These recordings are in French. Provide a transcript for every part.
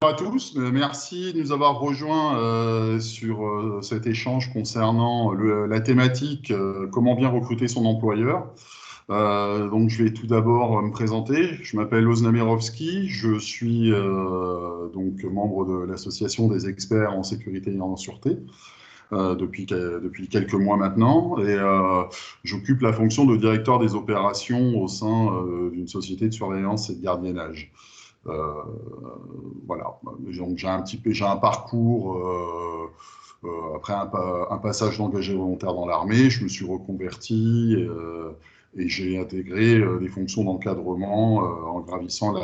Bonjour à tous, merci de nous avoir rejoints sur cet échange concernant la thématique comment bien recruter son employeur. Donc je vais tout d'abord me présenter. Je m'appelle Ozna Mirovski, je suis donc membre de l'association des experts en sécurité et en sûreté depuis quelques mois maintenant, et j'occupe la fonction de directeur des opérations au sein d'une société de surveillance et de gardiennage. Voilà, donc j'ai un parcours après un passage d'engagé volontaire dans l'armée, je me suis reconverti et j'ai intégré des fonctions d'encadrement en gravissant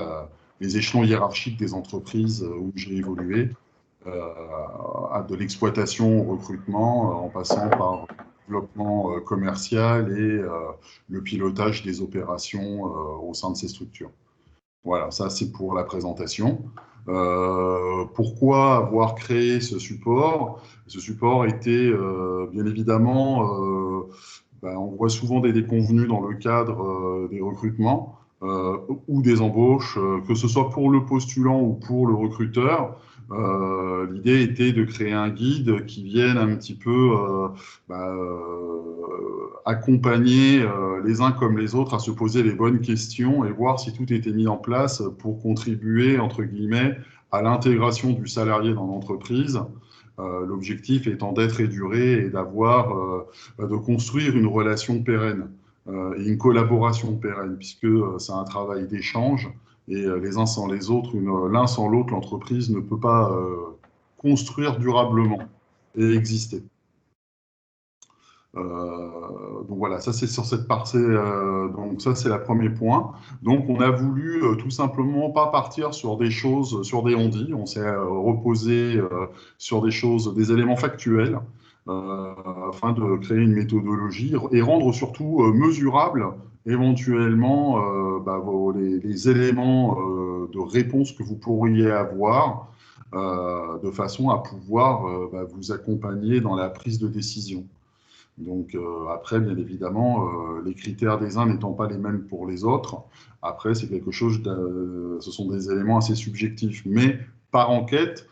les échelons hiérarchiques des entreprises où j'ai évolué, de l'exploitation au recrutement, en passant par le développement commercial et le pilotage des opérations au sein de ces structures. Voilà, ça c'est pour la présentation. Pourquoi avoir créé ce support? Ce support était bien évidemment, on voit souvent des déconvenues dans le cadre des recrutements ou des embauches, que ce soit pour le postulant ou pour le recruteur. L'idée était de créer un guide qui vienne un petit peu accompagner les uns comme les autres à se poser les bonnes questions et voir si tout était mis en place pour contribuer, entre guillemets, à l'intégration du salarié dans l'entreprise. L'objectif étant d'être et durer et de construire une relation pérenne et une collaboration pérenne, puisque c'est un travail d'échange et les uns sans les autres, l'un sans l'autre, l'entreprise ne peut pas construire durablement et exister. Donc voilà, ça c'est sur cette partie, donc ça c'est le premier point. Donc on a voulu tout simplement pas partir sur des choses, sur des on-dit, on s'est reposé sur des choses, des éléments factuels, afin de créer une méthodologie et rendre surtout mesurable éventuellement les éléments de réponse que vous pourriez avoir de façon à pouvoir vous accompagner dans la prise de décision. Donc après, bien évidemment, les critères des uns n'étant pas les mêmes pour les autres, après, c'est quelque chose ce sont des éléments assez subjectifs. Mais par enquête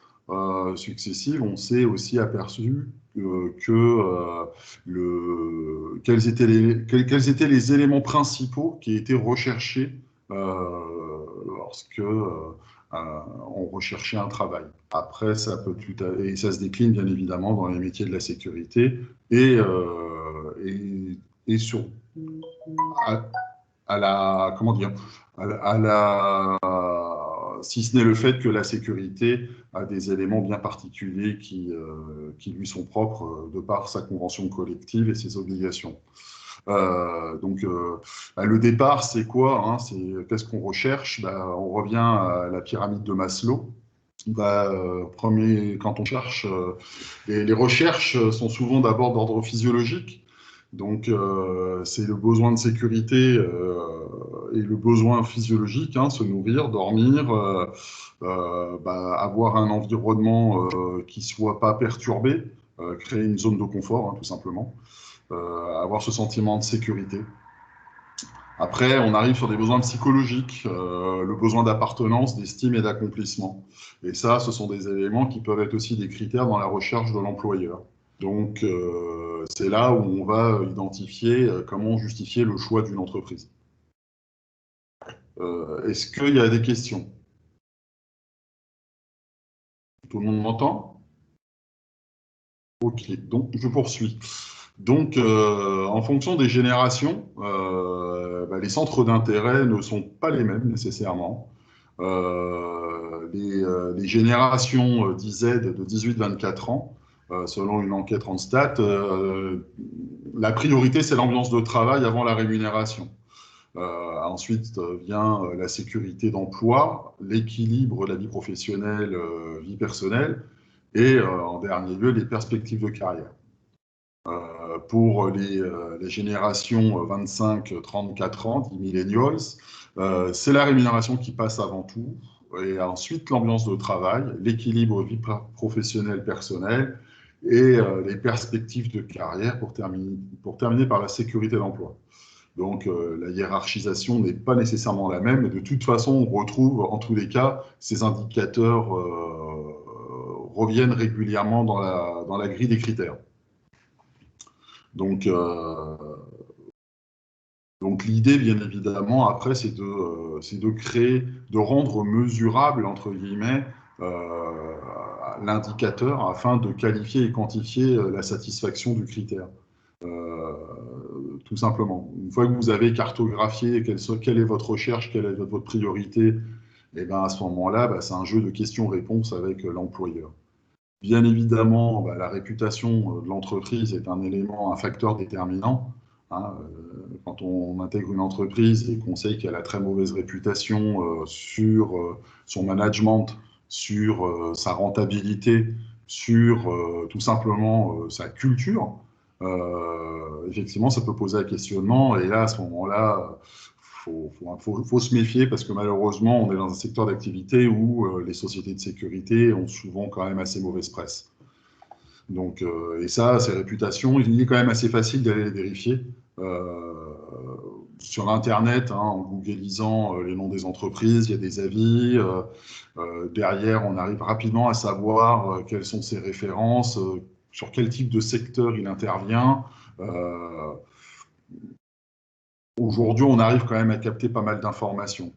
successive, on s'est aussi aperçu quels étaient les éléments principaux qui étaient recherchés lorsque on recherchait un travail. Après, ça se décline bien évidemment dans les métiers de la sécurité et sur comment dire, si ce n'est le fait que la sécurité a des éléments bien particuliers qui lui sont propres de par sa convention collective et ses obligations. Le départ, c'est quoi, hein, qu'est-ce qu'on recherche? On revient à la pyramide de Maslow. Quand on cherche, les recherches sont souvent d'abord d'ordre physiologique. Donc, c'est le besoin de sécurité et le besoin physiologique, hein, se nourrir, dormir, avoir un environnement qui ne soit pas perturbé, créer une zone de confort, hein, tout simplement, avoir ce sentiment de sécurité. Après, on arrive sur des besoins psychologiques, le besoin d'appartenance, d'estime et d'accomplissement. Et ça, ce sont des éléments qui peuvent être aussi des critères dans la recherche de l'employeur. Donc, c'est là où on va identifier comment justifier le choix d'une entreprise. Est-ce qu'il y a des questions? Tout le monde m'entend? Ok, donc je poursuis. Donc, en fonction des générations, les centres d'intérêt ne sont pas les mêmes nécessairement. Les générations d'IZ de 18-24 ans, selon une enquête Randstad, la priorité, c'est l'ambiance de travail avant la rémunération. Ensuite vient la sécurité d'emploi, l'équilibre de la vie professionnelle, vie personnelle, et en dernier lieu, les perspectives de carrière. Pour les générations 25-34 ans, les millennials, c'est la rémunération qui passe avant tout, et ensuite l'ambiance de travail, l'équilibre vie professionnelle personnelle et les perspectives de carrière pour terminer par la sécurité d'emploi. Donc, la hiérarchisation n'est pas nécessairement la même. Et de toute façon, on retrouve, en tous les cas, ces indicateurs reviennent régulièrement dans la grille des critères. Donc, l'idée, bien évidemment, après, c'est de créer, de rendre mesurable, entre guillemets, l'indicateur afin de qualifier et quantifier la satisfaction du critère. Tout simplement. Une fois que vous avez cartographié quelle est votre recherche, quelle est votre priorité, et ben à ce moment-là, c'est un jeu de questions-réponses avec l'employeur. Bien évidemment, la réputation de l'entreprise est un élément, un facteur déterminant. Hein, quand on intègre une entreprise et qu'on sait qu'elle a très mauvaise réputation sur son management, sur sa rentabilité, sur tout simplement sa culture, effectivement, ça peut poser un questionnement. Et là, à ce moment-là, faut se méfier parce que malheureusement, on est dans un secteur d'activité où les sociétés de sécurité ont souvent quand même assez mauvaise presse. Donc, et ça, ces réputations, il est quand même assez facile d'aller les vérifier. Sur Internet, en googlisant les noms des entreprises, il y a des avis. Derrière, on arrive rapidement à savoir quelles sont ses références, sur quel type de secteur il intervient. Aujourd'hui, on arrive quand même à capter pas mal d'informations,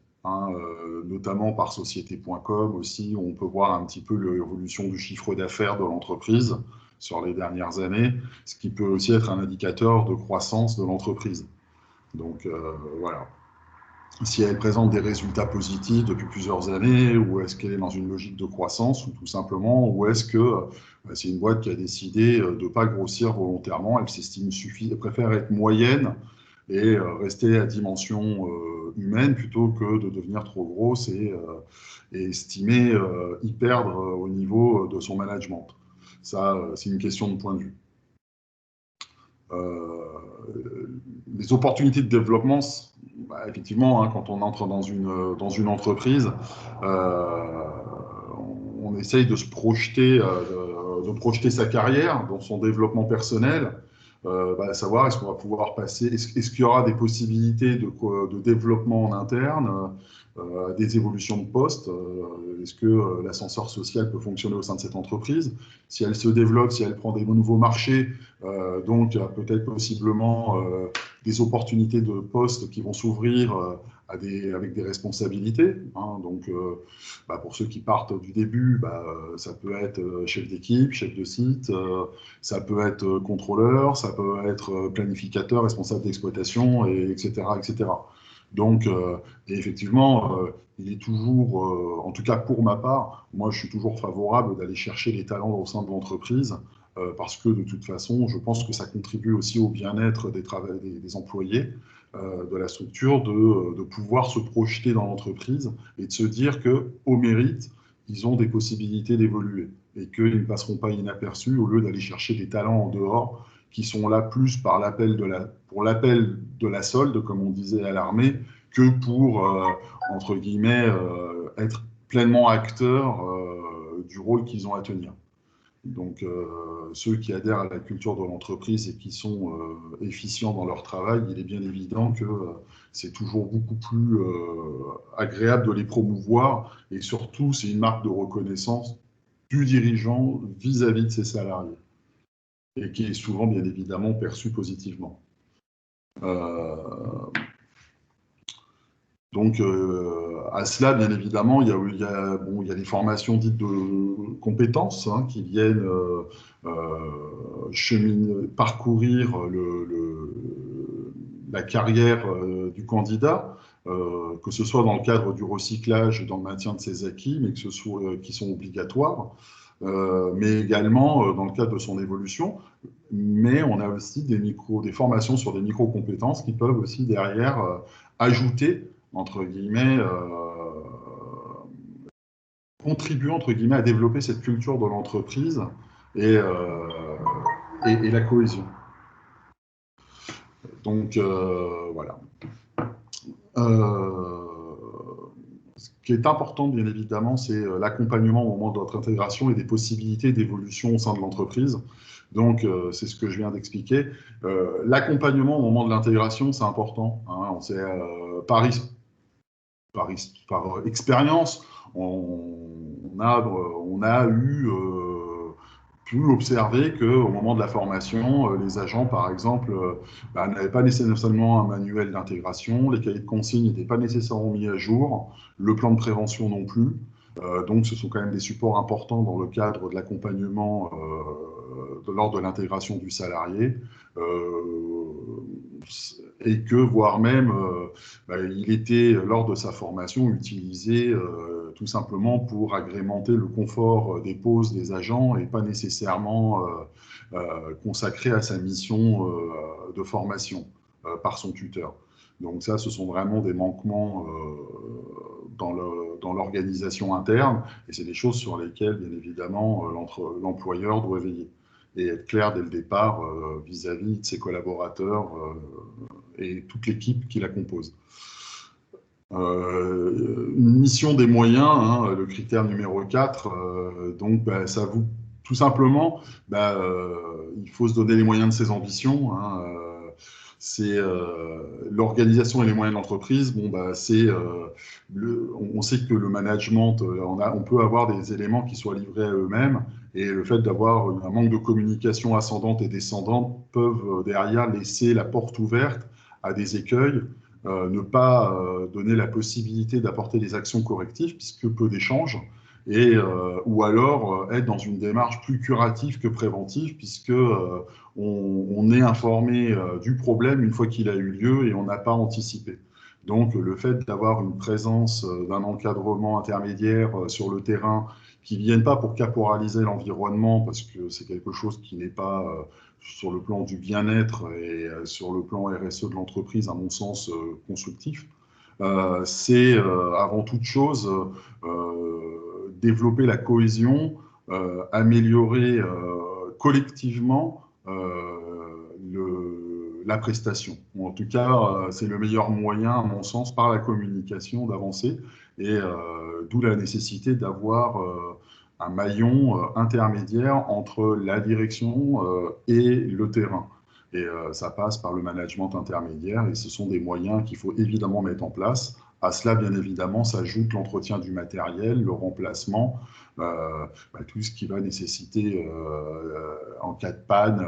notamment par société.com aussi, où on peut voir un petit peu l'évolution du chiffre d'affaires de l'entreprise sur les dernières années, ce qui peut aussi être un indicateur de croissance de l'entreprise. Donc voilà. Si elle présente des résultats positifs depuis plusieurs années, ou est-ce qu'elle est dans une logique de croissance, ou tout simplement, ou est-ce que c'est une boîte qui a décidé de ne pas grossir volontairement, elle s'estime suffisante, elle préfère être moyenne et rester à dimension humaine plutôt que de devenir trop grosse et estimer y perdre au niveau de son management. Ça, c'est une question de point de vue. Les opportunités de développement, effectivement, quand on entre dans une entreprise, on essaye de se projeter, de projeter sa carrière dans son développement personnel, savoir est-ce qu'on va pouvoir passer, est-ce qu'il y aura des possibilités de développement en interne, des évolutions de poste, est-ce que l'ascenseur social peut fonctionner au sein de cette entreprise? Si elle se développe, si elle prend des nouveaux marchés, donc peut-être possiblement des opportunités de postes qui vont s'ouvrir avec des responsabilités. Donc, pour ceux qui partent du début, ça peut être chef d'équipe, chef de site, ça peut être contrôleur, ça peut être planificateur, responsable d'exploitation, etc., etc. Donc, et effectivement, il est toujours, en tout cas pour ma part, moi je suis toujours favorable d'aller chercher les talents au sein de l'entreprise parce que de toute façon, je pense que ça contribue aussi au bien-être des employés de la structure de pouvoir se projeter dans l'entreprise et de se dire qu'au mérite, ils ont des possibilités d'évoluer et qu'ils ne passeront pas inaperçus au lieu d'aller chercher des talents en dehors qui sont là plus pour l'appel de la solde, comme on disait à l'armée, que pour, entre guillemets, être pleinement acteurs du rôle qu'ils ont à tenir. Donc, ceux qui adhèrent à la culture de l'entreprise et qui sont efficients dans leur travail, il est bien évident que c'est toujours beaucoup plus agréable de les promouvoir et surtout, c'est une marque de reconnaissance du dirigeant vis-à-vis de ses salariés et qui est souvent, bien évidemment, perçu positivement. Donc, à cela, bien évidemment, il y a des formations dites de compétences qui viennent parcourir la carrière du candidat, que ce soit dans le cadre du recyclage et dans le maintien de ses acquis, mais qui sont obligatoires, mais également dans le cadre de son évolution. Mais on a aussi des formations sur des micro-compétences qui peuvent aussi derrière ajouter entre guillemets, contribuer entre guillemets à développer cette culture de l'entreprise et la cohésion. Donc voilà. Ce qui est important, bien évidemment, c'est l'accompagnement au moment de votre intégration et des possibilités d'évolution au sein de l'entreprise. Donc, c'est ce que je viens d'expliquer. L'accompagnement au moment de l'intégration, c'est important. Hein. On sait, par expérience, on a pu observer qu'au moment de la formation, les agents, par exemple, n'avaient pas nécessairement un manuel d'intégration, les cahiers de consignes n'étaient pas nécessairement mis à jour, le plan de prévention non plus. Donc, ce sont quand même des supports importants dans le cadre de l'accompagnement lors de l'intégration du salarié. Et que, voire même, il était, lors de sa formation, utilisé tout simplement pour agrémenter le confort des pauses des agents et pas nécessairement consacré à sa mission de formation par son tuteur. Donc ça, ce sont vraiment des manquements dans l'organisation interne, et c'est des choses sur lesquelles, bien évidemment, l'employeur doit veiller et être clair dès le départ vis-à-vis de ses collaborateurs et toute l'équipe qui la compose. Une mission des moyens, hein, le critère numéro 4, donc ça vous tout simplement, il faut se donner les moyens de ses ambitions. Hein, c'est l'organisation et les moyens de l'entreprise. Bon, on sait que le management, on peut avoir des éléments qui soient livrés à eux-mêmes, et le fait d'avoir un manque de communication ascendante et descendante peuvent derrière laisser la porte ouverte à des écueils, ne pas donner la possibilité d'apporter des actions correctives puisque peu d'échanges, ou alors être dans une démarche plus curative que préventive puisque on est informé du problème une fois qu'il a eu lieu et on n'a pas anticipé. Donc le fait d'avoir une présence d'un encadrement intermédiaire sur le terrain qui ne vienne pas pour caporaliser l'environnement, parce que c'est quelque chose qui n'est pas sur le plan du bien-être et sur le plan RSE de l'entreprise, à mon sens, constructif, c'est avant toute chose développer la cohésion, améliorer collectivement la prestation. Ou en tout cas, c'est le meilleur moyen, à mon sens, par la communication, d'avancer. Et d'où la nécessité d'avoir un maillon intermédiaire entre la direction et le terrain. Et ça passe par le management intermédiaire, et ce sont des moyens qu'il faut évidemment mettre en place. À cela, bien évidemment, s'ajoute l'entretien du matériel, le remplacement, tout ce qui va nécessiter, en cas de panne,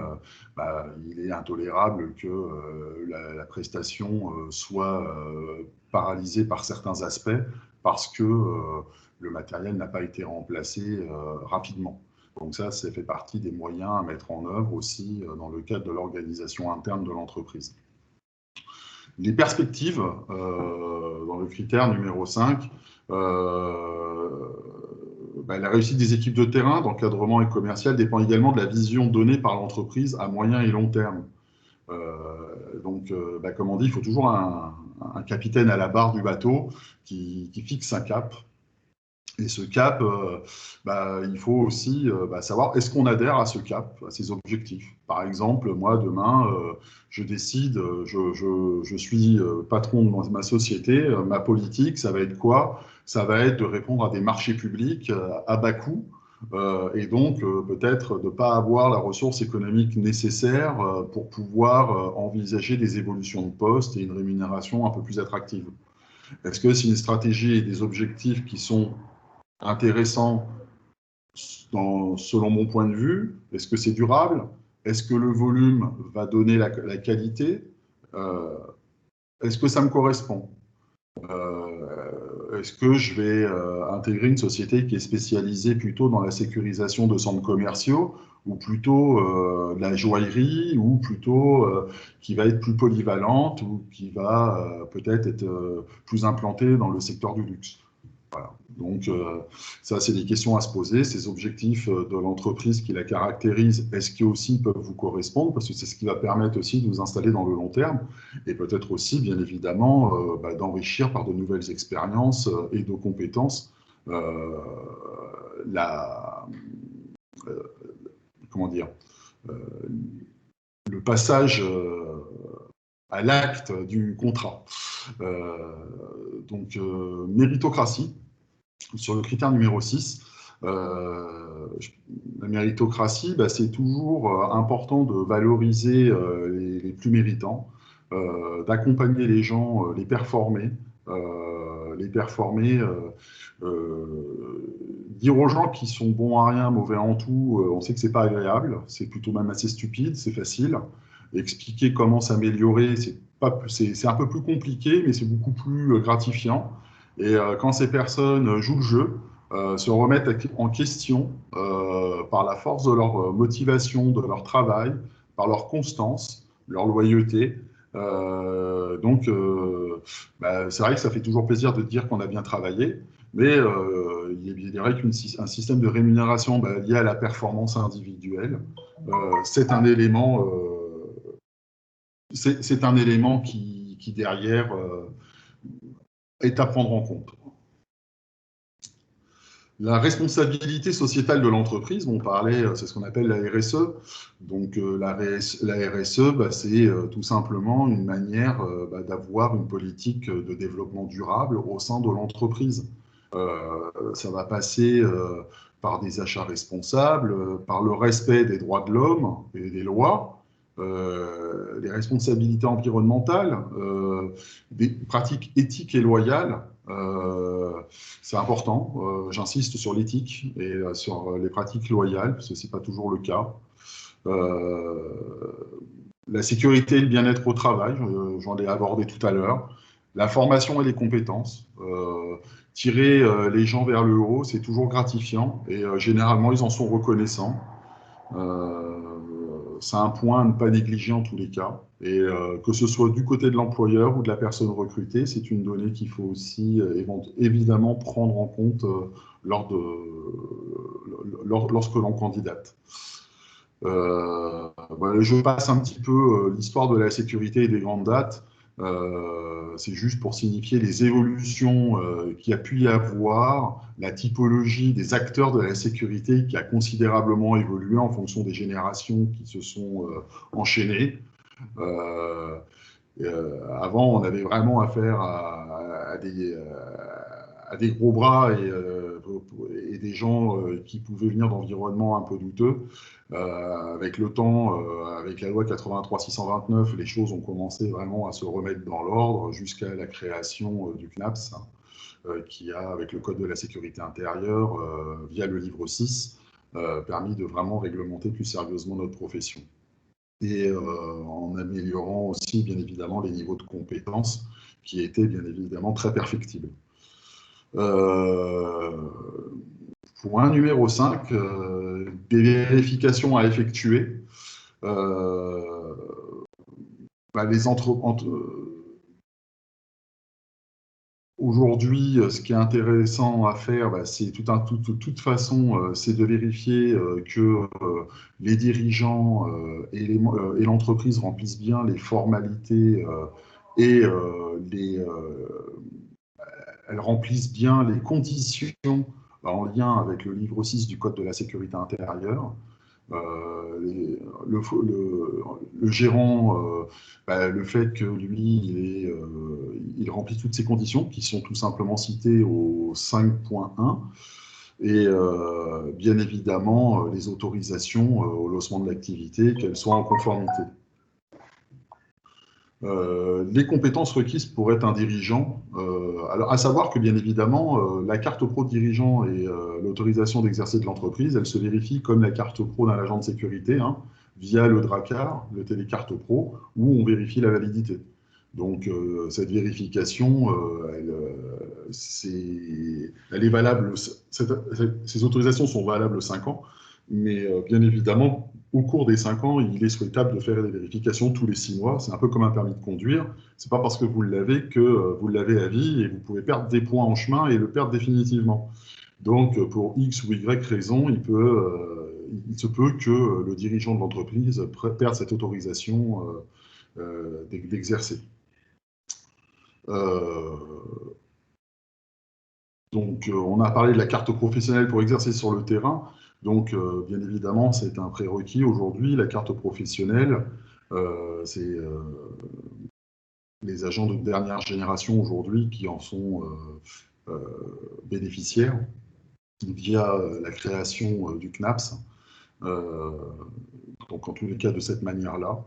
il est intolérable que la prestation soit paralysée par certains aspects parce que le matériel n'a pas été remplacé rapidement. Donc ça fait partie des moyens à mettre en œuvre aussi dans le cadre de l'organisation interne de l'entreprise. Les perspectives, dans le critère numéro 5, la réussite des équipes de terrain, d'encadrement et commercial dépend également de la vision donnée par l'entreprise à moyen et long terme. Comme on dit, il faut toujours un capitaine à la barre du bateau qui fixe un cap. Et ce cap, il faut aussi savoir, est-ce qu'on adhère à ce cap, à ces objectifs? Par exemple, moi, demain, je décide, je suis patron de ma société, ma politique, ça va être quoi? Ça va être de répondre à des marchés publics à bas coût, et donc peut-être de ne pas avoir la ressource économique nécessaire pour pouvoir envisager des évolutions de poste et une rémunération un peu plus attractive. Est-ce que c'est une stratégie et des objectifs qui sont intéressant selon mon point de vue? Est-ce que c'est durable? Est-ce que le volume va donner la qualité? Est-ce que ça me correspond? Est-ce que je vais intégrer une société qui est spécialisée plutôt dans la sécurisation de centres commerciaux, ou plutôt de la joaillerie, ou plutôt qui va être plus polyvalente, ou qui va peut-être être plus implantée dans le secteur du luxe? Voilà. Donc, ça, c'est des questions à se poser. Ces objectifs de l'entreprise qui la caractérisent, est-ce qu'ils aussi peuvent vous correspondre? Parce que c'est ce qui va permettre aussi de vous installer dans le long terme, et peut-être aussi, bien évidemment, d'enrichir par de nouvelles expériences et de compétences comment dire, le passage à l'acte du contrat. Méritocratie. Sur le critère numéro 6, La méritocratie, bah, c'est toujours important de valoriser les plus méritants, d'accompagner les gens, les performer, dire aux gens qui sont bons à rien, mauvais en tout, on sait que c'est pas agréable, c'est plutôt même assez stupide, c'est facile. Expliquer comment s'améliorer, c'est un peu plus compliqué, mais c'est beaucoup plus gratifiant. Et quand ces personnes jouent le jeu, se remettent en question par la force de leur motivation, de leur travail, par leur constance, leur loyauté. Bah, c'est vrai que ça fait toujours plaisir de dire qu'on a bien travaillé, mais il est vrai qu'un système de rémunération bah, lié à la performance individuelle, c'est un élément, c'est un élément qui derrière, est à prendre en compte. La responsabilité sociétale de l'entreprise, on parlait, c'est ce qu'on appelle la RSE. Donc la RSE, bah, c'est tout simplement une manière bah, d'avoir une politique de développement durable au sein de l'entreprise. Ça va passer par des achats responsables, par le respect des droits de l'homme et des lois, les responsabilités environnementales, des pratiques éthiques et loyales. C'est important, j'insiste sur l'éthique et sur les pratiques loyales, parce que ce n'est pas toujours le cas. La sécurité et le bien-être au travail, j'en ai abordé tout à l'heure. La formation et les compétences. Tirer les gens vers le haut, c'est toujours gratifiant et généralement, ils en sont reconnaissants. C'est un point à ne pas négliger en tous les cas. Et que ce soit du côté de l'employeur ou de la personne recrutée, c'est une donnée qu'il faut aussi évidemment prendre en compte lorsque l'on candidate. Voilà, je passe un petit peu l'histoire de la sécurité et des grandes dates. C'est juste pour signifier les évolutions qu'il y a pu y avoir, la typologie des acteurs de la sécurité qui a considérablement évolué en fonction des générations qui se sont enchaînées. Avant, on avait vraiment affaire à des gros bras et des gens qui pouvaient venir d'environnements un peu douteux. Avec le temps, avec la loi 83-629, les choses ont commencé vraiment à se remettre dans l'ordre jusqu'à la création du CNAPS, qui a, avec le Code de la sécurité intérieure, via le livre 6, permis de vraiment réglementer plus sérieusement notre profession. Et en améliorant aussi, bien évidemment, les niveaux de compétences qui étaient, bien évidemment, très perfectibles. Point numéro 5, des vérifications à effectuer. Bah, aujourd'hui, ce qui est intéressant à faire, bah, c'est de toute façon, c'est de vérifier que les dirigeants et l'entreprise remplissent bien les formalités et elles remplissent bien les conditions en lien avec le livre 6 du Code de la sécurité intérieure. Le gérant, bah, le fait que lui, il remplit toutes ces conditions qui sont tout simplement citées au 5.1 et bien évidemment les autorisations au lancement de l'activité, qu'elles soient en conformité. Les compétences requises pour être un dirigeant. Alors, à savoir que, bien évidemment, la carte pro de dirigeant et l'autorisation d'exercer de l'entreprise, elle se vérifie comme la carte pro d'un agent de sécurité, hein, via le DRACAR, le télécarte pro, où on vérifie la validité. Donc, cette vérification, elle est valable. Ces autorisations sont valables 5 ans, mais bien évidemment, au cours des 5 ans, il est souhaitable de faire des vérifications tous les 6 mois. C'est un peu comme un permis de conduire. Ce n'est pas parce que vous l'avez que vous l'avez à vie et vous pouvez perdre des points en chemin et le perdre définitivement. Donc, pour X ou Y raison, il se peut que le dirigeant de l'entreprise perde cette autorisation d'exercer. Donc, on a parlé de la carte professionnelle pour exercer sur le terrain. Donc, bien évidemment, c'est un prérequis aujourd'hui. La carte professionnelle, c'est les agents de dernière génération aujourd'hui qui en sont bénéficiaires. via la création du CNAPS. Donc, en tous les cas, de cette manière-là.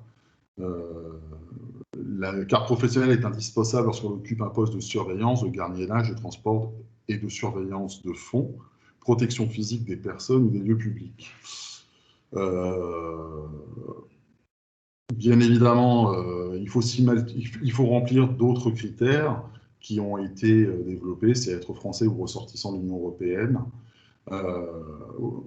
La carte professionnelle est indispensable lorsqu'on occupe un poste de surveillance, de gardiennage, de transport et de surveillance de fonds, protection physique des personnes ou des lieux publics. Bien évidemment, il faut remplir d'autres critères qui ont été développés, c'est être français ou ressortissant de l'Union européenne, ou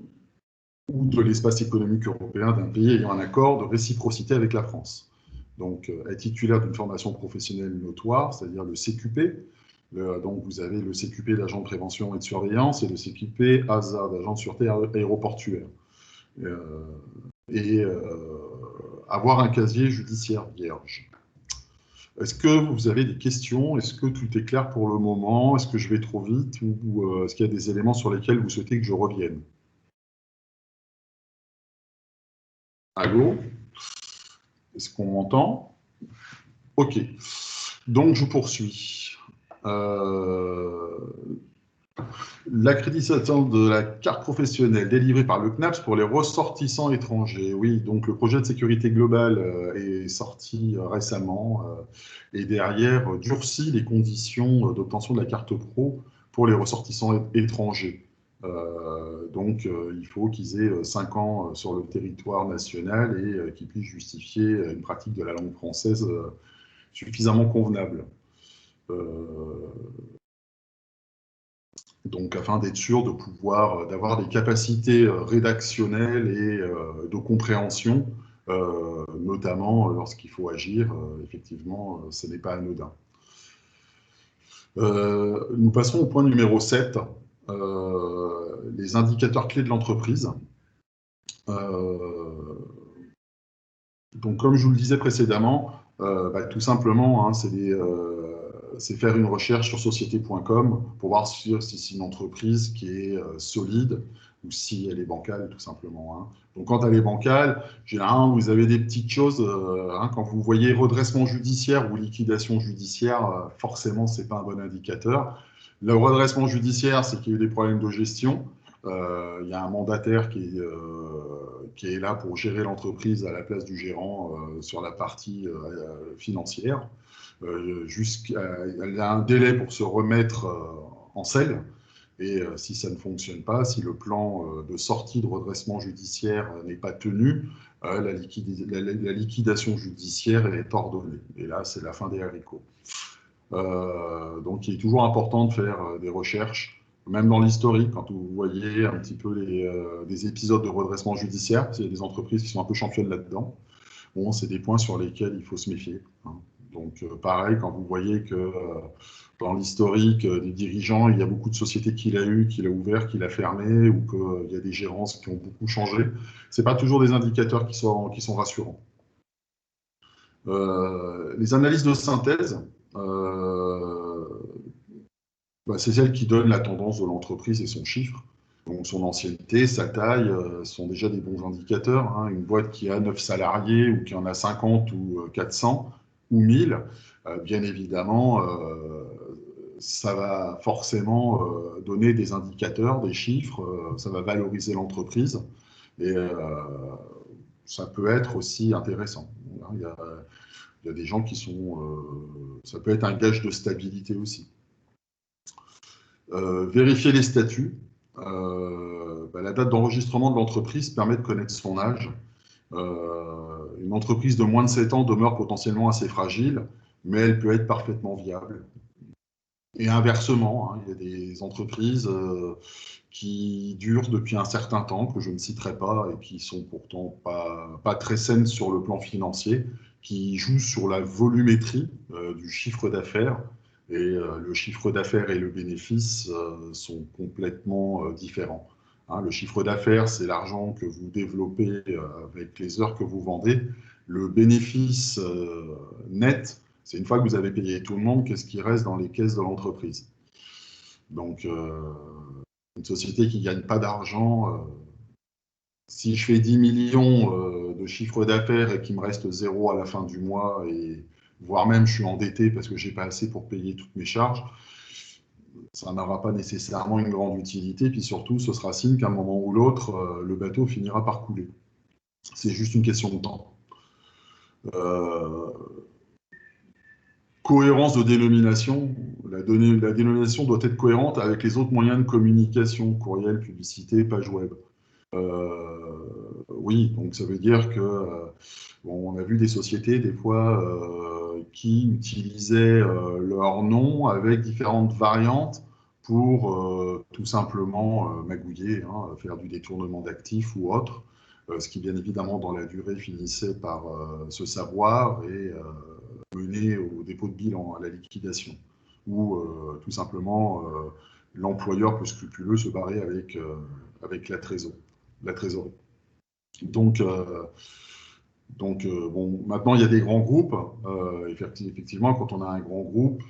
de l'espace économique européen d'un pays ayant un accord de réciprocité avec la France. Donc, être titulaire d'une formation professionnelle notoire, c'est-à-dire le CQP. Donc, vous avez le CQP d'agent de prévention et de surveillance et le CQP ASA d'agent de sûreté aéroportuaire. Et avoir un casier judiciaire vierge. Est-ce que vous avez des questions? Est-ce que tout est clair pour le moment? Est-ce que je vais trop vite? Ou est-ce qu'il y a des éléments sur lesquels vous souhaitez que je revienne? Allô? Est-ce qu'on m'entend? OK. Donc, je poursuis. L'accréditation de la carte professionnelle délivrée par le CNAPS pour les ressortissants étrangers. Oui, donc le projet de sécurité globale est sorti récemment et derrière durcit les conditions d'obtention de la carte pro pour les ressortissants étrangers. Donc, il faut qu'ils aient 5 ans sur le territoire national et qu'ils puissent justifier une pratique de la langue française suffisamment convenable. Donc, afin d'être sûr de pouvoir, d'avoir des capacités rédactionnelles et de compréhension, notamment lorsqu'il faut agir, effectivement, ce n'est pas anodin. Nous passons au point numéro 7, les indicateurs clés de l'entreprise. Donc, comme je vous le disais précédemment, tout simplement, hein, c'est faire une recherche sur société.com pour voir si c'est une entreprise qui est solide ou si elle est bancale, tout simplement. Hein. Donc, quand elle est bancale, généralement, vous avez des petites choses. Hein, quand vous voyez redressement judiciaire ou liquidation judiciaire, forcément, ce n'est pas un bon indicateur. Le redressement judiciaire, c'est qu'il y a eu des problèmes de gestion. Il y a un mandataire qui est là pour gérer l'entreprise à la place du gérant sur la partie financière. Elle a un délai pour se remettre en selle. Et si ça ne fonctionne pas, si le plan de sortie de redressement judiciaire n'est pas tenu, la liquidation judiciaire est ordonnée. Et là, c'est la fin des haricots. Donc, il est toujours important de faire des recherches, même dans l'historique, quand vous voyez un petit peu des épisodes de redressement judiciaire, il y a des entreprises qui sont un peu championnes là-dedans. Bon, c'est des points sur lesquels il faut se méfier. Hein. Donc, pareil, quand vous voyez que dans l'historique des dirigeants, il y a beaucoup de sociétés qu'il a eues, qu'il a ouvertes, qu'il a fermées, ou qu'il y a des gérances qui ont beaucoup changé, ce n'est pas toujours des indicateurs qui sont rassurants. Les analyses de synthèse, c'est celles qui donnent la tendance de l'entreprise et son chiffre. Donc, son ancienneté, sa taille sont déjà des bons indicateurs. Hein. Une boîte qui a 9 salariés ou qui en a 50 ou 400 ou 1000, bien évidemment, ça va forcément donner des indicateurs, des chiffres, ça va valoriser l'entreprise et ça peut être aussi intéressant. Il y a des gens qui sont... ça peut être un gage de stabilité aussi. Vérifier les statuts. La date d'enregistrement de l'entreprise permet de connaître son âge. Une entreprise de moins de 7 ans demeure potentiellement assez fragile, mais elle peut être parfaitement viable. Et inversement, hein, il y a des entreprises qui durent depuis un certain temps, que je ne citerai pas, et qui sont pourtant pas très saines sur le plan financier, qui jouent sur la volumétrie du chiffre d'affaires. Et le chiffre d'affaires et le bénéfice sont complètement différents. Hein, le chiffre d'affaires, c'est l'argent que vous développez avec les heures que vous vendez. Le bénéfice net, c'est une fois que vous avez payé tout le monde, qu'est-ce qui reste dans les caisses de l'entreprise. Donc, une société qui ne gagne pas d'argent, si je fais 10 millions de chiffre d'affaires et qu'il me reste 0 à la fin du mois, et voire même je suis endetté parce que je n'ai pas assez pour payer toutes mes charges, ça n'aura pas nécessairement une grande utilité, puis surtout, ce sera signe qu'à un moment ou l'autre, le bateau finira par couler. C'est juste une question de temps. Euh, Cohérence de dénomination. La dénomination doit être cohérente avec les autres moyens de communication, courriel, publicité, page web. Oui, donc ça veut dire que bon, on a vu des sociétés des fois qui utilisaient leur nom avec différentes variantes pour tout simplement magouiller, hein, faire du détournement d'actifs ou autre, ce qui bien évidemment dans la durée finissait par se savoir et mener au dépôt de bilan, à la liquidation, ou tout simplement l'employeur peu scrupuleux se barrer avec la trésorerie. Donc, bon, maintenant, il y a des grands groupes. Effectivement, quand on a un grand groupe,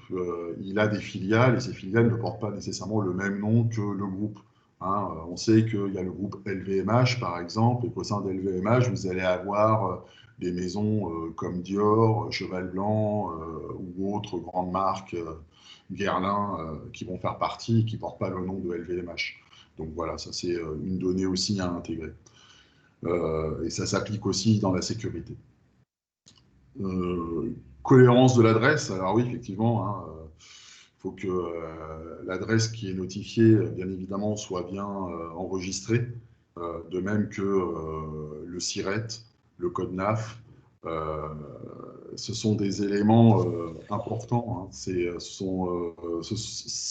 il a des filiales et ces filiales ne portent pas nécessairement le même nom que le groupe. Hein. On sait qu'il y a le groupe LVMH, par exemple, et qu'au sein de LVMH, vous allez avoir des maisons comme Dior, Cheval Blanc ou autres grandes marques, Guerlain, qui vont faire partie et qui ne portent pas le nom de LVMH. Donc voilà, ça c'est une donnée aussi à intégrer. Et ça s'applique aussi dans la sécurité. Cohérence de l'adresse, alors oui, effectivement, hein, faut que l'adresse qui est notifiée, bien évidemment, soit bien enregistrée, de même que le SIRET, le code NAF. Ce sont des éléments importants. Hein. Si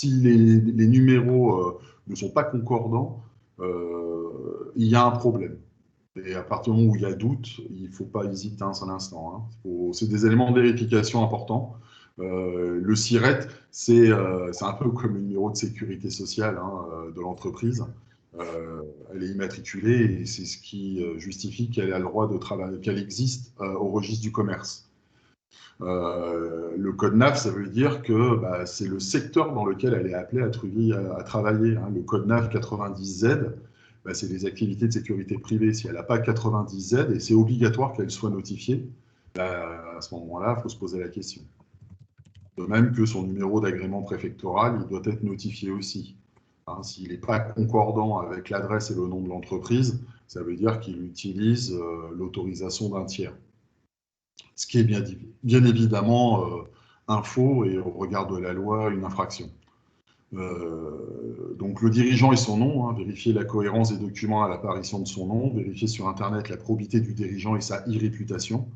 les numéros ne sont pas concordants, il y a un problème. Et à partir du moment où il y a doute, il ne faut pas hésiter un seul instant. Hein. C'est des éléments de vérification importants. Le SIRET, c'est un peu comme le numéro de sécurité sociale hein, de l'entreprise. Elle est immatriculée et c'est ce qui justifie qu'elle a le droit de travailler, qu'elle existe au registre du commerce. Le code NAF, ça veut dire que bah, c'est le secteur dans lequel elle est appelée à travailler. Hein. Le code NAF 90Z, bah, c'est des activités de sécurité privée. Si elle n'a pas 90Z, et c'est obligatoire qu'elle soit notifiée, bah, à ce moment-là, il faut se poser la question. De même que son numéro d'agrément préfectoral, il doit être notifié aussi. Hein, s'il n'est pas concordant avec l'adresse et le nom de l'entreprise, ça veut dire qu'il utilise l'autorisation d'un tiers. Ce qui est bien évidemment un faux et au regard de la loi, une infraction. Donc le dirigeant et son nom, hein, vérifier la cohérence des documents à l'apparition de son nom, vérifier sur Internet la probité du dirigeant et sa e-réputation.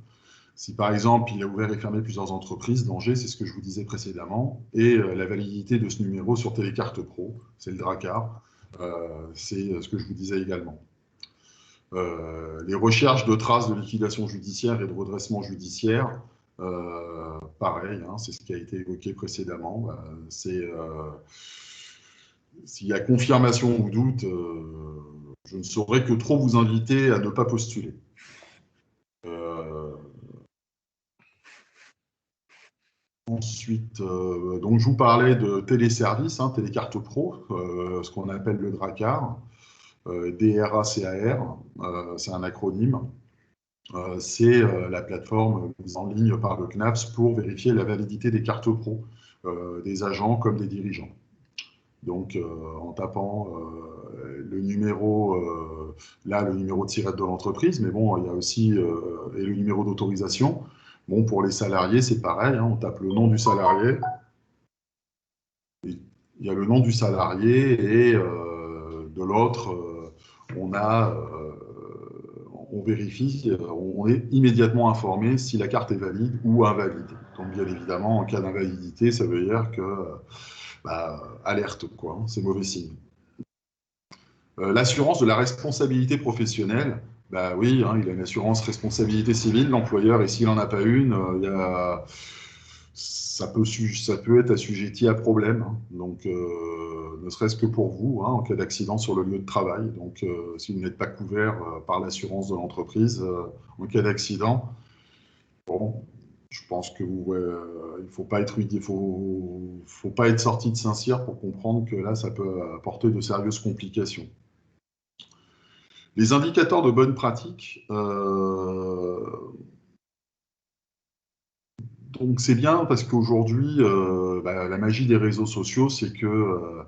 Si par exemple il a ouvert et fermé plusieurs entreprises, danger, c'est ce que je vous disais précédemment, et la validité de ce numéro sur Télécarte Pro, c'est le DRACAR, c'est ce que je vous disais également. Les recherches de traces de liquidation judiciaire et de redressement judiciaire, pareil, hein, c'est ce qui a été évoqué précédemment. S'il y a confirmation ou doute, je ne saurais que trop vous inviter à ne pas postuler. Ensuite, donc je vous parlais de téléservice, hein, Télécarte Pro, ce qu'on appelle le DRACAR, DRACAR, c'est un acronyme. C'est la plateforme mise en ligne par le CNAPS pour vérifier la validité des cartes pro, des agents comme des dirigeants. Donc, en tapant le numéro, là, le numéro de SIRET de l'entreprise, mais bon, il y a aussi et le numéro d'autorisation. Bon, pour les salariés, c'est pareil, hein, on tape le nom du salarié. Il y a le nom du salarié et de l'autre, on vérifie, on est immédiatement informé si la carte est valide ou invalide. Donc, bien évidemment, en cas d'invalidité, ça veut dire que, alerte, quoi, hein, c'est mauvais signe. L'assurance de la responsabilité professionnelle, bah oui, hein, il a une assurance responsabilité civile, l'employeur, et s'il n'en a pas une, ça peut être assujetti à problème. Hein. Donc, ne serait-ce que pour vous, hein, en cas d'accident sur le lieu de travail. Donc, si vous n'êtes pas couvert par l'assurance de l'entreprise, en cas d'accident, bon, je pense que il ne faut pas être sorti de Saint-Cyr pour comprendre que là, ça peut apporter de sérieuses complications. Les indicateurs de bonne pratique, Donc c'est bien parce qu'aujourd'hui, la magie des réseaux sociaux, c'est que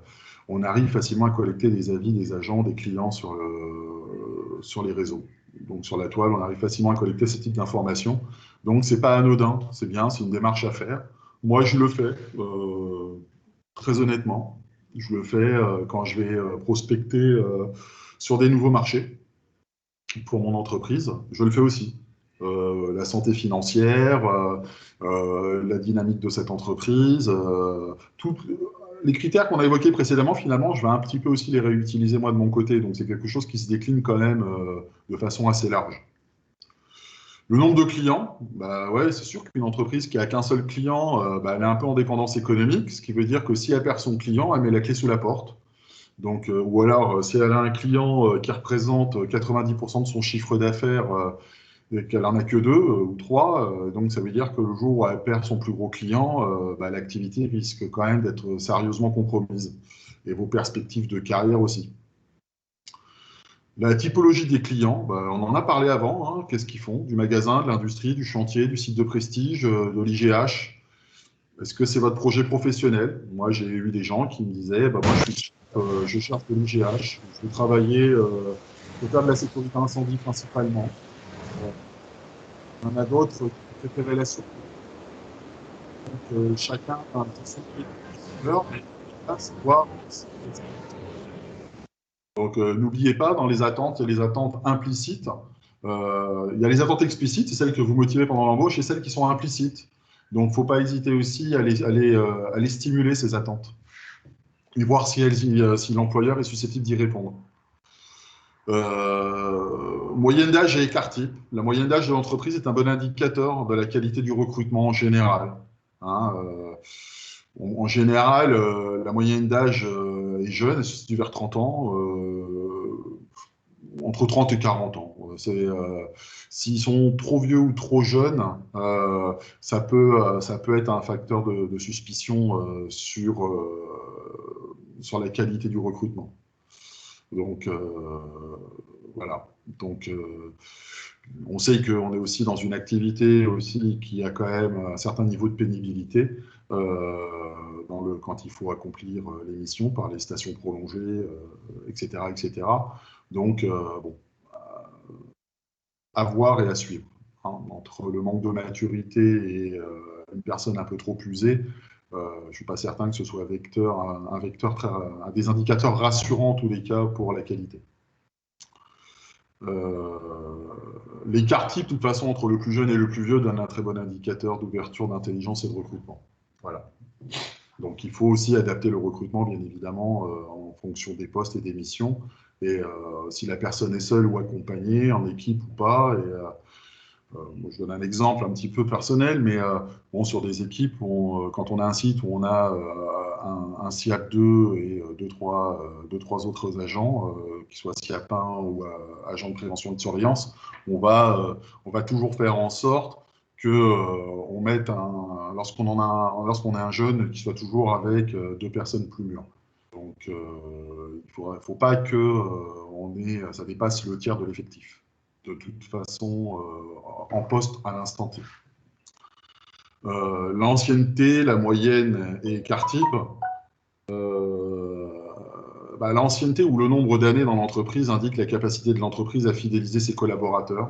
on arrive facilement à collecter des avis des agents, des clients sur les réseaux. Donc sur la toile, on arrive facilement à collecter ce type d'informations. Donc c'est pas anodin, c'est bien, c'est une démarche à faire. Moi, je le fais très honnêtement. Je le fais quand je vais prospecter sur des nouveaux marchés pour mon entreprise. Je le fais aussi. La santé financière, la dynamique de cette entreprise, les critères qu'on a évoqués précédemment, finalement, je vais un petit peu aussi les réutiliser moi de mon côté. Donc c'est quelque chose qui se décline quand même de façon assez large. Le nombre de clients, bah ouais, c'est sûr qu'une entreprise qui a qu'un seul client, elle est un peu en dépendance économique, ce qui veut dire que si elle perd son client, elle met la clé sous la porte. Donc, ou alors, si elle a un client qui représente 90% de son chiffre d'affaires et qu'elle en a que deux ou trois, donc ça veut dire que le jour où elle perd son plus gros client, l'activité risque quand même d'être sérieusement compromise. Et vos perspectives de carrière aussi. La typologie des clients, on en a parlé avant. Hein. Qu'est-ce qu'ils font? Du magasin, de l'industrie, du chantier, du site de prestige, de l'IGH. Est-ce que c'est votre projet professionnel? Moi, j'ai eu des gens qui me disaient, moi, je cherche de l'IGH, je veux travailler, je veux faire de la sécurité incendie principalement. Il y en a d'autres qui préféraient la surprise. Donc, chacun a un petit secret, mais là, c'est voir. Donc, n'oubliez pas, dans les attentes, il y a les attentes implicites. Il y a les attentes explicites, c'est celles que vous motivez pendant l'embauche, et celles qui sont implicites. Donc, il ne faut pas hésiter aussi à les stimuler, ces attentes, et voir si l'employeur est susceptible d'y répondre. Moyenne d'âge et écart type. La moyenne d'âge de l'entreprise est un bon indicateur de la qualité du recrutement en général. Hein, en général, la moyenne d'âge est jeune, elle se situe vers 30 ans, entre 30 et 40 ans. S'ils sont trop vieux ou trop jeunes, ça peut être un facteur de suspicion sur la qualité du recrutement. Donc, voilà. Donc, on sait qu'on est aussi dans une activité aussi qui a quand même un certain niveau de pénibilité quand il faut accomplir les missions par les stations prolongées, etc., etc. Donc, à voir et à suivre. Hein. Entre le manque de maturité et une personne un peu trop usée, je ne suis pas certain que ce soit des indicateurs rassurants en tous les cas pour la qualité. L'écart type, de toute façon, entre le plus jeune et le plus vieux donne un très bon indicateur d'ouverture, d'intelligence et de recrutement. Voilà. Donc, il faut aussi adapter le recrutement, bien évidemment, en fonction des postes et des missions. Et si la personne est seule ou accompagnée, en équipe ou pas. Moi, je donne un exemple un petit peu personnel, mais sur des équipes, quand on a un site où on a un SIAP 2 et deux, trois autres agents, qui soient SIAPins ou agents de prévention et de surveillance, on va toujours faire en sorte que on mette lorsqu'on a un jeune, qui soit toujours avec deux personnes plus mûres. Donc, il ne faut pas que ça dépasse le tiers de l'effectif. De toute façon, en poste à l'instant T. L'ancienneté, la moyenne et écart type. L'ancienneté ou le nombre d'années dans l'entreprise indique la capacité de l'entreprise à fidéliser ses collaborateurs.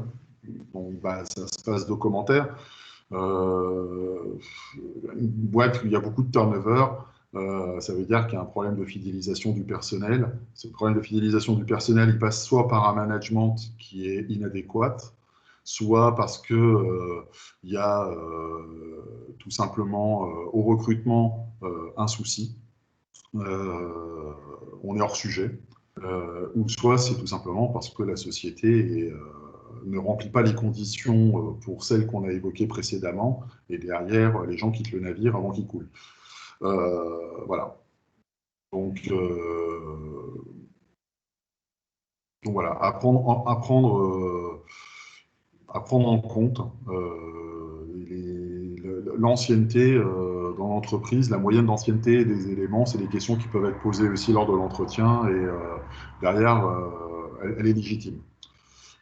Donc, ça se passe de commentaires. Une boîte où il y a beaucoup de turnover, ça veut dire qu'il y a un problème de fidélisation du personnel. Ce problème de fidélisation du personnel, il passe soit par un management qui est inadéquat, soit parce que il y a tout simplement au recrutement un souci. On est hors sujet. Ou soit c'est tout simplement parce que la société ne remplit pas les conditions pour celles qu'on a évoquées précédemment, et derrière, les gens quittent le navire avant qu'il coule. Voilà. Donc voilà, à prendre en compte l'ancienneté dans l'entreprise, la moyenne d'ancienneté des éléments, c'est des questions qui peuvent être posées aussi lors de l'entretien, et derrière, elle est légitime.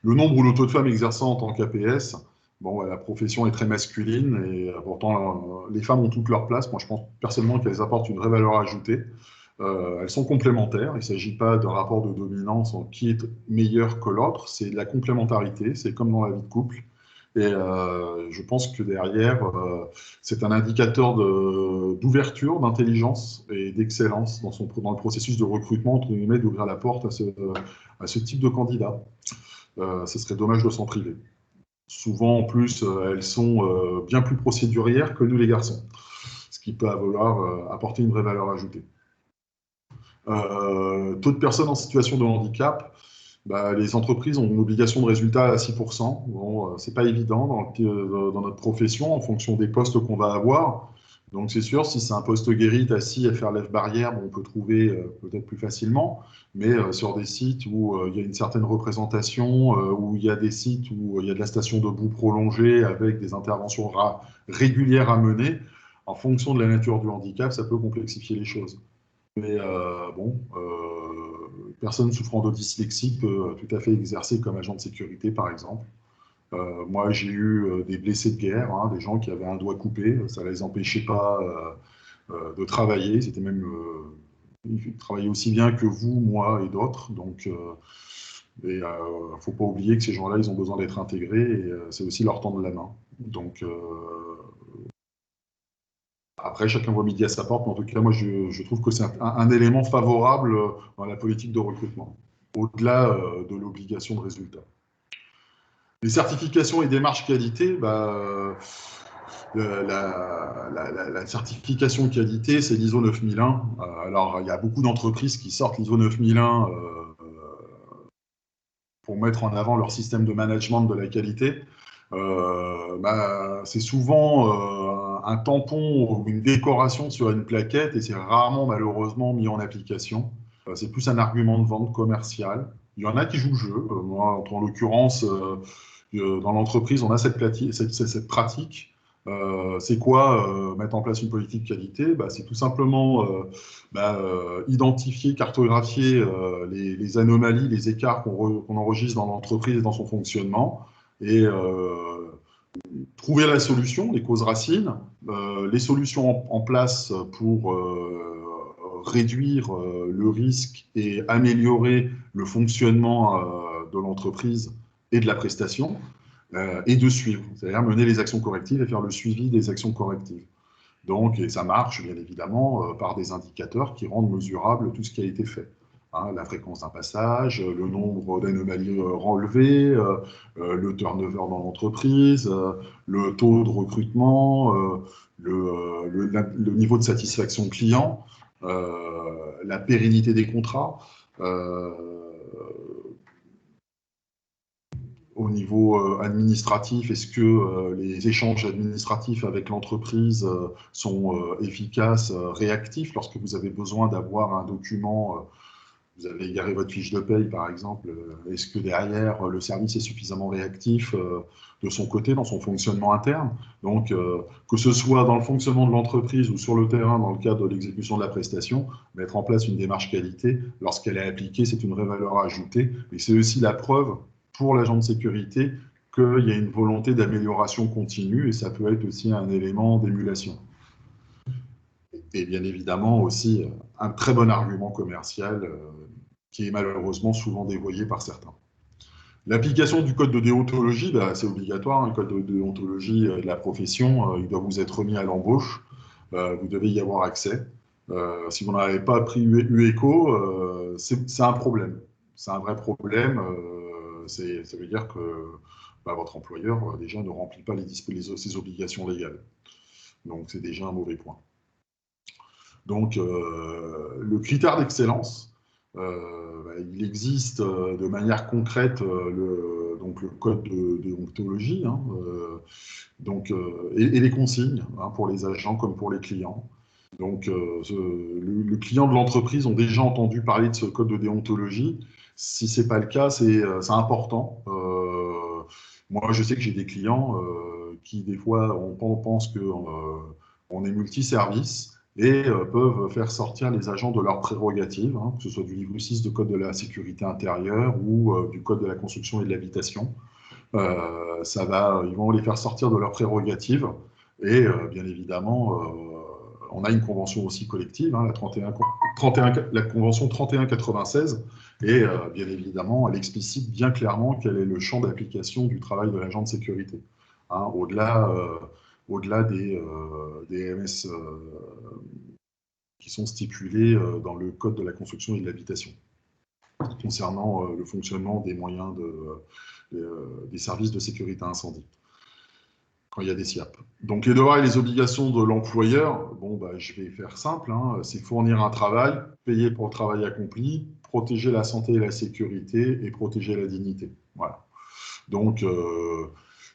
Le nombre ou le taux de femmes exerçant en tant qu'APS, Bon, la profession est très masculine et pourtant les femmes ont toute leur place. Moi, je pense personnellement qu'elles apportent une vraie valeur ajoutée. Elles sont complémentaires. Il ne s'agit pas d'un rapport de dominance en qui est meilleur que l'autre. C'est de la complémentarité. C'est comme dans la vie de couple. Et je pense que derrière, c'est un indicateur d'ouverture, d'intelligence et d'excellence dans le processus de recrutement, entre guillemets, d'ouvrir la porte à ce type de candidat. Ce serait dommage de s'en priver. Souvent, en plus, elles sont bien plus procédurières que nous, les garçons, ce qui peut apporter une vraie valeur ajoutée. Taux de personnes en situation de handicap, bah, les entreprises ont une obligation de résultat à 6%. Bon, c'est pas évident dans notre profession en fonction des postes qu'on va avoir. Donc c'est sûr, si c'est un poste guéri, assis à faire lève-barrière, bon, on peut trouver peut-être plus facilement. Mais sur des sites où il y a une certaine représentation, où il y a des sites où il y a de la station debout prolongée avec des interventions régulières à mener, en fonction de la nature du handicap, ça peut complexifier les choses. Mais bon, personne souffrant de dyslexie peut tout à fait exercer comme agent de sécurité, par exemple. Moi, j'ai eu des blessés de guerre, hein, des gens qui avaient un doigt coupé, ça ne les empêchait pas de travailler. C'était même ils travaillaient aussi bien que vous, moi et d'autres. Donc, il ne faut pas oublier que ces gens-là, ils ont besoin d'être intégrés et c'est aussi leur tendre la main. Donc, après, chacun voit midi à sa porte, mais en tout cas, moi, je trouve que c'est un élément favorable dans la politique de recrutement, au-delà de l'obligation de résultat. Les certifications et démarches qualité, bah, la certification qualité, c'est l'ISO 9001. Alors, il y a beaucoup d'entreprises qui sortent l'ISO 9001 pour mettre en avant leur système de management de la qualité. Bah, c'est souvent un tampon ou une décoration sur une plaquette et c'est rarement malheureusement mis en application. C'est plus un argument de vente commercial. Il y en a qui jouent le jeu. Moi, en l'occurrence, dans l'entreprise, on a cette pratique. C'est quoi mettre en place une politique qualité? Bah, c'est tout simplement identifier, cartographier les anomalies, les écarts qu'on enregistre dans l'entreprise et dans son fonctionnement et trouver la solution, les causes racines, les solutions en place pour réduire le risque et améliorer le fonctionnement de l'entreprise et de la prestation, et de suivre, c'est-à-dire mener les actions correctives et faire le suivi des actions correctives. Donc, et ça marche bien évidemment par des indicateurs qui rendent mesurable tout ce qui a été fait. Hein, la fréquence d'un passage, le nombre d'anomalies relevées, le turnover dans l'entreprise, le taux de recrutement, le niveau de satisfaction client, la pérennité des contrats. Au niveau administratif, est-ce que les échanges administratifs avec l'entreprise sont efficaces, réactifs lorsque vous avez besoin d'avoir un document, vous avez égaré votre fiche de paye par exemple, est-ce que derrière le service est suffisamment réactif de son côté dans son fonctionnement interne? Donc que ce soit dans le fonctionnement de l'entreprise ou sur le terrain dans le cadre de l'exécution de la prestation, mettre en place une démarche qualité, lorsqu'elle est appliquée, c'est une vraie valeur ajoutée et c'est aussi la preuve pour l'agent de sécurité qu'il y a une volonté d'amélioration continue et ça peut être aussi un élément d'émulation. Et bien évidemment aussi un très bon argument commercial qui est malheureusement souvent dévoyé par certains. L'application du code de déontologie, bah, c'est obligatoire, hein, le code de déontologie de la profession, il doit vous être remis à l'embauche, vous devez y avoir accès. Si vous n'en avez pas pris eu écho, c'est un problème. C'est un vrai problème. Ça veut dire que bah, votre employeur déjà ne remplit pas ses obligations légales. Donc c'est déjà un mauvais point. Donc le critère d'excellence, bah, il existe de manière concrète le code de déontologie hein, et les consignes hein, pour les agents comme pour les clients. Donc, le client de l'entreprise ont déjà entendu parler de ce code de déontologie. Si ce n'est pas le cas, c'est important. Moi, je sais que j'ai des clients qui, des fois, on pense qu'on est multiservice et peuvent faire sortir les agents de leurs prérogatives, hein, que ce soit du livre 6 de code de la sécurité intérieure ou du code de la construction et de l'habitation, Ils vont les faire sortir de leurs prérogatives. Et bien évidemment, on a une convention aussi collective, hein, la convention 3196, et bien évidemment, elle explicite bien clairement quel est le champ d'application du travail de l'agent de sécurité. Hein, au-delà des MS qui sont stipulés dans le Code de la construction et de l'habitation, concernant le fonctionnement des moyens des services de sécurité incendie, quand il y a des SIAP. Donc les devoirs et les obligations de l'employeur, bon, bah, je vais faire simple, hein, c'est fournir un travail, payer pour le travail accompli, protéger la santé et la sécurité et protéger la dignité. Voilà. Donc,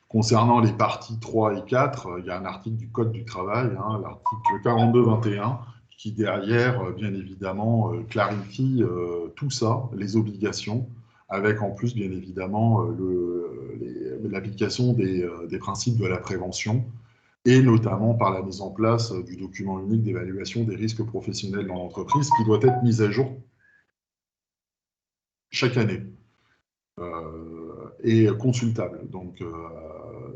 concernant les parties 3 et 4, il y a un article du Code du travail, hein, l'article 42-21, qui derrière, bien évidemment, clarifie tout ça, les obligations, avec en plus, bien évidemment, l'application des principes de la prévention, et notamment par la mise en place du document unique d'évaluation des risques professionnels dans l'entreprise, qui doit être mis à jour chaque année et consultable. Donc,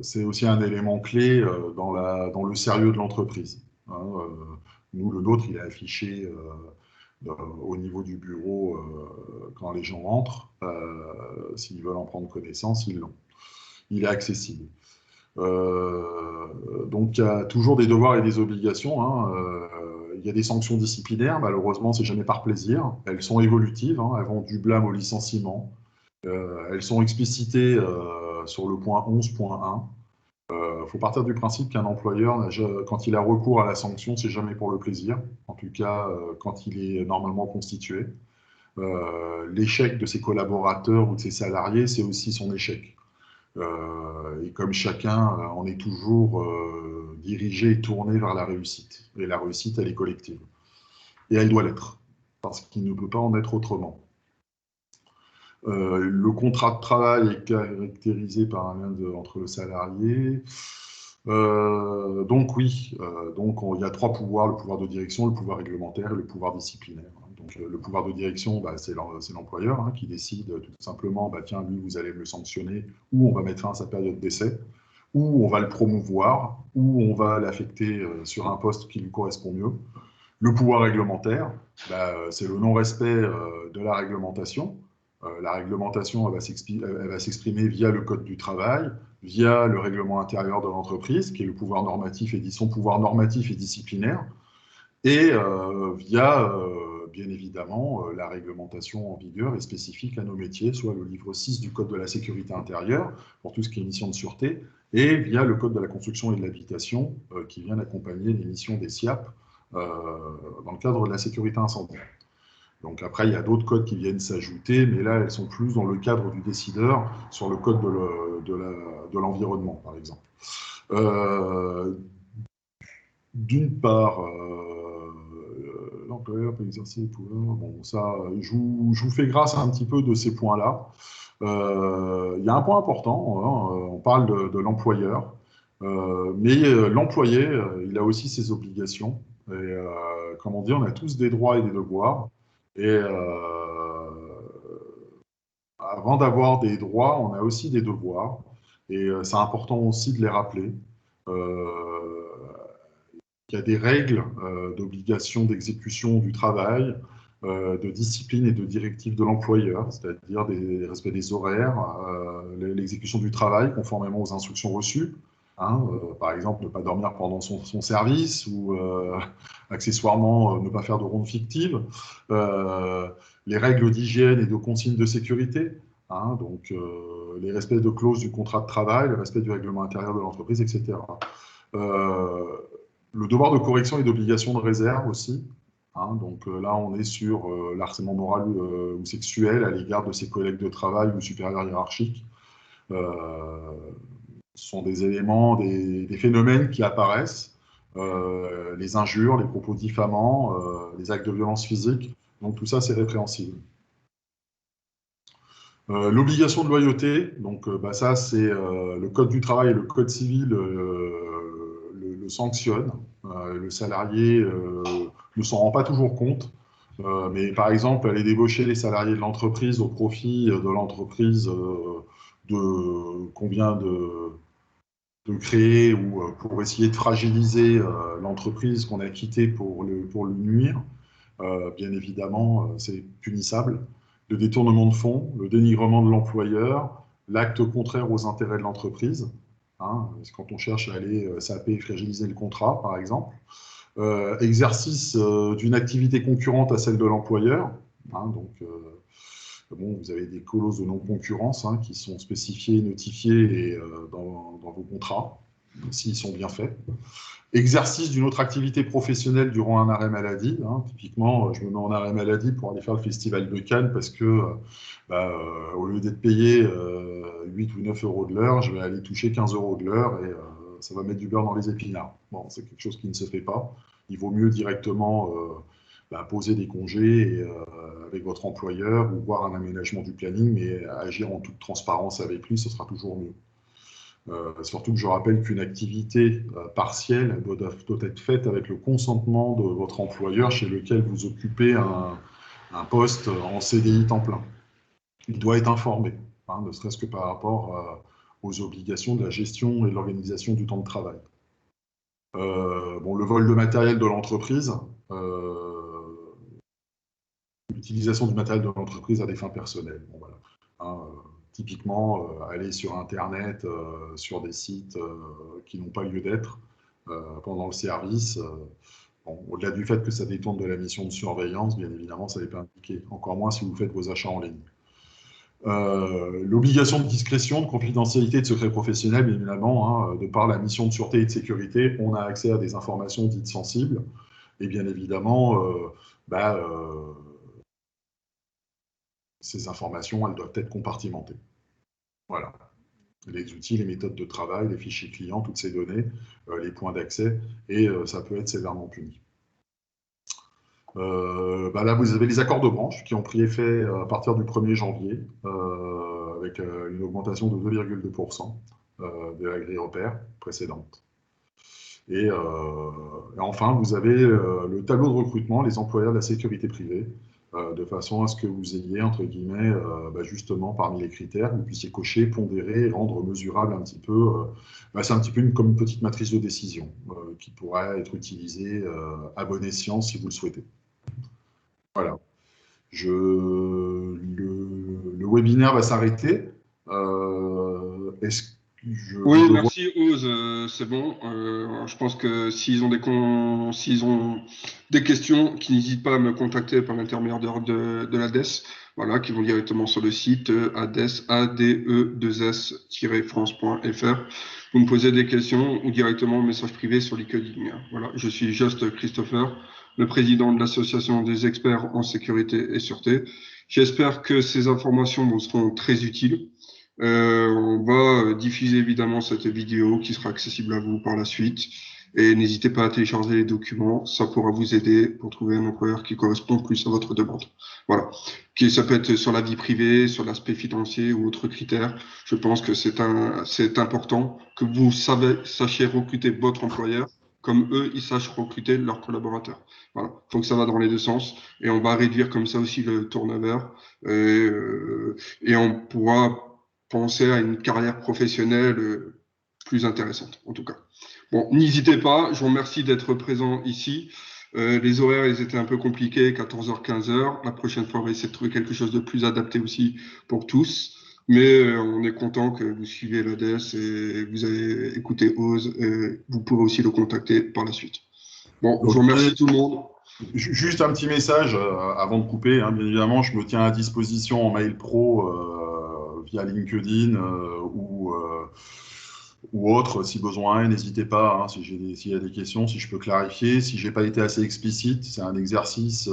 c'est aussi un élément clé dans le sérieux de l'entreprise. Hein, nous, le nôtre, il est affiché au niveau du bureau quand les gens rentrent. S'ils veulent en prendre connaissance, ils l'ont. Il est accessible. Donc, il y a toujours des devoirs et des obligations. Hein. Il y a des sanctions disciplinaires. Malheureusement, c'est jamais par plaisir. Elles sont évolutives. Hein. Elles vont du blâme au licenciement. Elles sont explicitées sur le point 11.1. Il faut partir du principe qu'un employeur, quand il a recours à la sanction, c'est jamais pour le plaisir, en tout cas quand il est normalement constitué. L'échec de ses collaborateurs ou de ses salariés, c'est aussi son échec. Et comme chacun, on est toujours dirigé et tourné vers la réussite. Et la réussite, elle est collective. Et elle doit l'être, parce qu'il ne peut pas en être autrement. Le contrat de travail est caractérisé par un lien entre le salarié. Donc oui, il y a trois pouvoirs, le pouvoir de direction, le pouvoir réglementaire et le pouvoir disciplinaire. Donc le pouvoir de direction, bah, c'est l'employeur hein, qui décide tout simplement, bah, tiens, lui, vous allez me sanctionner, ou on va mettre fin à sa période d'essai, ou on va le promouvoir, ou on va l'affecter sur un poste qui lui correspond mieux. Le pouvoir réglementaire, bah, c'est le non-respect de la réglementation. La réglementation, elle va s'exprimer via le Code du travail, via le règlement intérieur de l'entreprise, qui est le pouvoir normatif et son pouvoir normatif et disciplinaire, et via, bien évidemment, la réglementation en vigueur et spécifique à nos métiers, soit le livre 6 du Code de la sécurité intérieure, pour tout ce qui est mission de sûreté, et via le Code de la construction et de l'habitation, qui vient d'accompagner les missions des SIAP dans le cadre de la sécurité incendie. Donc après, il y a d'autres codes qui viennent s'ajouter, mais là, elles sont plus dans le cadre du décideur sur le code de l'environnement, par exemple. D'une part, l'employeur peut exercer le pouvoir. Bon, ça, je vous fais grâce un petit peu de ces points-là. Il y a un point important, hein, on parle de l'employeur, mais l'employé, il a aussi ses obligations. Et comme on dit, on a tous des droits et des devoirs. Et avant d'avoir des droits, on a aussi des devoirs. Et c'est important aussi de les rappeler. Il y a des règles d'obligation d'exécution du travail, de discipline et de directives de l'employeur, c'est-à-dire des respects des horaires, l'exécution du travail conformément aux instructions reçues. Hein, par exemple, ne pas dormir pendant son service ou accessoirement ne pas faire de ronde fictive. Les règles d'hygiène et de consignes de sécurité. Hein, donc, les respects de clauses du contrat de travail, le respect du règlement intérieur de l'entreprise, etc. Le devoir de correction et d'obligation de réserve aussi. Hein, donc là, on est sur l'harcèlement moral ou sexuel à l'égard de ses collègues de travail ou supérieurs hiérarchiques. Ce sont des éléments, des phénomènes qui apparaissent, les injures, les propos diffamants, les actes de violence physique. Donc tout ça, c'est répréhensible. L'obligation de loyauté, donc bah, ça, c'est le Code du travail et le Code civil le sanctionnent. Le salarié ne s'en rend pas toujours compte. Mais par exemple, aller débaucher les salariés de l'entreprise au profit de l'entreprise qu'on vient de créer ou pour essayer de fragiliser l'entreprise qu'on a quittée pour lui nuire, bien évidemment, c'est punissable. Le détournement de fonds, le dénigrement de l'employeur, l'acte contraire aux intérêts de l'entreprise, hein, quand on cherche à aller saper et fragiliser le contrat, par exemple. Exercice d'une activité concurrente à celle de l'employeur, hein, donc bon, vous avez des clauses de non-concurrence hein, qui sont spécifiées, notifiées et, dans vos contrats, s'ils sont bien faits. Exercice d'une autre activité professionnelle durant un arrêt maladie. Hein. Typiquement, je me mets en arrêt maladie pour aller faire le festival de Cannes parce que, au lieu d'être payé 8 ou 9 euros de l'heure, je vais aller toucher 15 euros de l'heure et ça va mettre du beurre dans les épinards. Bon, c'est quelque chose qui ne se fait pas. Il vaut mieux directement poser des congés et, avec votre employeur ou voir un aménagement du planning, mais agir en toute transparence avec lui, ce sera toujours mieux. Surtout que je rappelle qu'une activité partielle doit être faite avec le consentement de votre employeur chez lequel vous occupez un poste en CDI temps plein. Il doit être informé, hein, ne serait-ce que par rapport aux obligations de la gestion et de l'organisation du temps de travail. Bon, le vol de matériel de l'entreprise, l'utilisation du matériel de l'entreprise à des fins personnelles. Bon, voilà. Hein, typiquement, aller sur Internet, sur des sites qui n'ont pas lieu d'être pendant le service. Bon, au-delà du fait que ça détourne de la mission de surveillance, bien évidemment, ça n'est pas indiqué. Encore moins si vous faites vos achats en ligne. L'obligation de discrétion, de confidentialité, de secret professionnel, bien évidemment, hein, de par la mission de sûreté et de sécurité, on a accès à des informations dites sensibles. Et bien évidemment, ces informations, elles doivent être compartimentées. Voilà. Les outils, les méthodes de travail, les fichiers clients, toutes ces données, les points d'accès, et ça peut être sévèrement puni. Là, vous avez les accords de branche qui ont pris effet à partir du 1er janvier, avec une augmentation de 2,2% de la grille repère précédente. Et enfin, vous avez le tableau de recrutement, les employeurs de la sécurité privée, de façon à ce que vous ayez, entre guillemets, justement, parmi les critères, vous puissiez cocher, pondérer, rendre mesurable un petit peu. C'est un petit peu comme une petite matrice de décision qui pourrait être utilisée à bon escient si vous le souhaitez. Voilà. Le webinaire va s'arrêter. Est-ce que Oui, merci Ose, c'est bon. Je pense que s'ils ont des questions, qu'ils n'hésitent pas à me contacter par l'intermédiaire de l'ADES, voilà, qui vont directement sur le site ADES, ade2s-france.fr. Vous me posez des questions ou directement en message privé sur LinkedIn. Voilà, je suis Just Christopher, le président de l'association des experts en sécurité et sûreté. J'espère que ces informations vous seront très utiles. On va diffuser évidemment cette vidéo qui sera accessible à vous par la suite. Et n'hésitez pas à télécharger les documents, ça pourra vous aider pour trouver un employeur qui correspond plus à votre demande. Voilà. Ça peut être sur la vie privée, sur l'aspect financier ou autres critères. Je pense que c'est important que vous sachiez recruter votre employeur comme eux, ils sachent recruter leurs collaborateurs. Voilà. Donc ça va dans les deux sens. Et on va réduire comme ça aussi le turnover. Et on pourra penser à une carrière professionnelle plus intéressante, en tout cas. Bon, n'hésitez pas, je vous remercie d'être présent ici. Les horaires, ils étaient un peu compliqués, 14h, 15h. La prochaine fois, on va essayer de trouver quelque chose de plus adapté aussi pour tous. Mais on est content que vous suivez l'ADES et vous avez écouté Ose. Vous pourrez aussi le contacter par la suite. Bon, je vous remercie tout le monde. Juste un petit message avant de couper. Hein, bien évidemment, je me tiens à disposition en mail pro via LinkedIn ou autre, si besoin. N'hésitez pas, hein, s'il y a des questions, si je peux clarifier. Si j'ai pas été assez explicite, c'est un exercice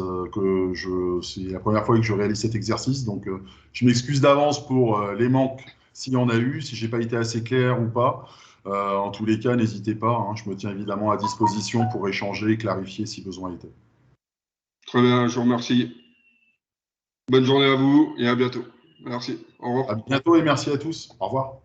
c'est la première fois que je réalise cet exercice, donc je m'excuse d'avance pour les manques s'il y en a eu, si j'ai pas été assez clair ou pas. En tous les cas, n'hésitez pas. Hein, je me tiens évidemment à disposition pour échanger et clarifier si besoin était. Très bien, je vous remercie. Bonne journée à vous et à bientôt. Merci. Au revoir. À bientôt et merci à tous. Au revoir.